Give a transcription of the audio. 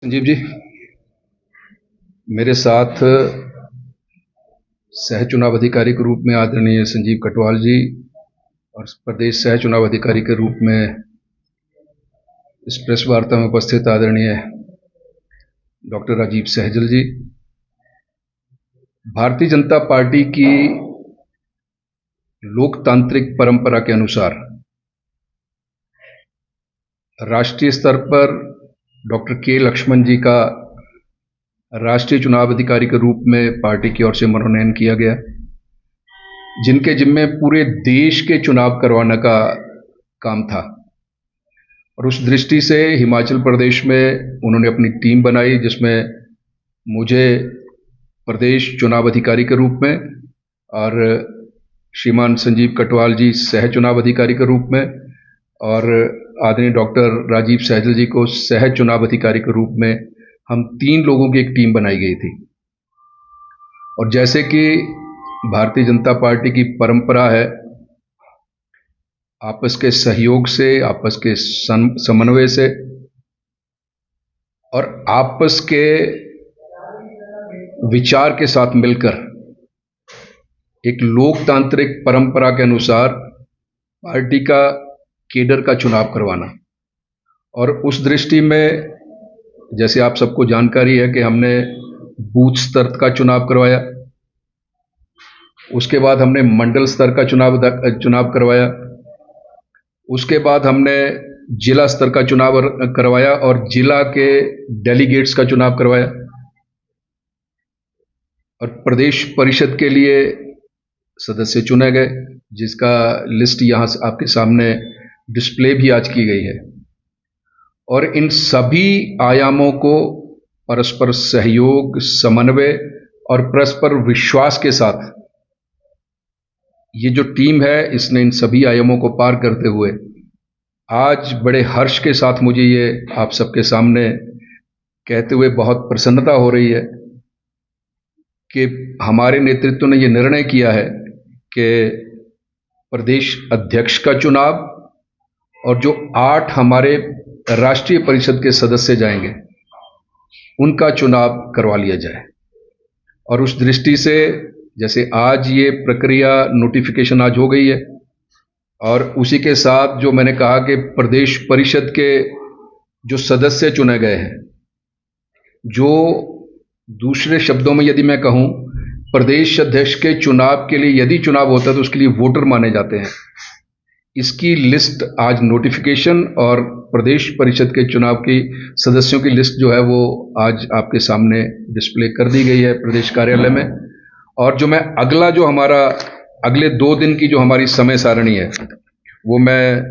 संजीव जी, मेरे साथ सह चुनाव अधिकारी के रूप में आदरणीय संजीव कटवाल जी और प्रदेश सह चुनाव अधिकारी के रूप में इस प्रेस वार्ता में उपस्थित आदरणीय डॉक्टर राजीव सहजल जी। भारतीय जनता पार्टी की लोकतांत्रिक परंपरा के अनुसार राष्ट्रीय स्तर पर डॉक्टर के लक्ष्मण जी का राष्ट्रीय चुनाव अधिकारी के रूप में पार्टी की ओर से मनोनयन किया गया, जिनके जिम्मे पूरे देश के चुनाव करवाने का काम था। और उस दृष्टि से हिमाचल प्रदेश में उन्होंने अपनी टीम बनाई, जिसमें मुझे प्रदेश चुनाव अधिकारी के रूप में और श्रीमान संजीव कटवाल जी सह चुनाव अधिकारी के रूप में और आदरणीय डॉक्टर राजीव सहजल जी को सह चुनाव अधिकारी के रूप में हम 3 लोगों की एक टीम बनाई गई थी। और जैसे कि भारतीय जनता पार्टी की परंपरा है, आपस के सहयोग से, आपस के समन्वय से और आपस के विचार के साथ मिलकर एक लोकतांत्रिक परंपरा के अनुसार पार्टी का केडर का चुनाव करवाना। और उस दृष्टि में जैसे आप सबको जानकारी है कि हमने बूथ स्तर का चुनाव करवाया, उसके बाद हमने मंडल स्तर का चुनाव करवाया, उसके बाद हमने जिला स्तर का चुनाव करवाया और जिला के डेलीगेट्स का चुनाव करवाया। और प्रदेश परिषद के लिए सदस्य चुने गए, जिसका लिस्ट यहाँ आपके सामने डिस्प्ले भी आज की गई है। और इन सभी आयामों को परस्पर सहयोग, समन्वय और परस्पर विश्वास के साथ ये जो टीम है, इसने इन सभी आयामों को पार करते हुए आज बड़े हर्ष के साथ मुझे ये आप सबके सामने कहते हुए बहुत प्रसन्नता हो रही है कि हमारे नेतृत्व ने ये निर्णय किया है कि प्रदेश अध्यक्ष का चुनाव और जो 8 हमारे राष्ट्रीय परिषद के सदस्य जाएंगे, उनका चुनाव करवा लिया जाए। और उस दृष्टि से जैसे आज ये प्रक्रिया नोटिफिकेशन आज हो गई है, और उसी के साथ जो मैंने कहा कि प्रदेश परिषद के जो सदस्य चुने गए हैं, जो दूसरे शब्दों में यदि मैं कहूं, प्रदेश अध्यक्ष के चुनाव के लिए यदि चुनाव होता है तो उसके लिए वोटर माने जाते हैं, इसकी लिस्ट आज नोटिफिकेशन और प्रदेश परिषद के चुनाव की सदस्यों की लिस्ट जो है वो आज आपके सामने डिस्प्ले कर दी गई है प्रदेश कार्यालय में। और जो मैं अगला जो हमारा अगले 2 दिन की जो हमारी समय सारणी है, वो मैं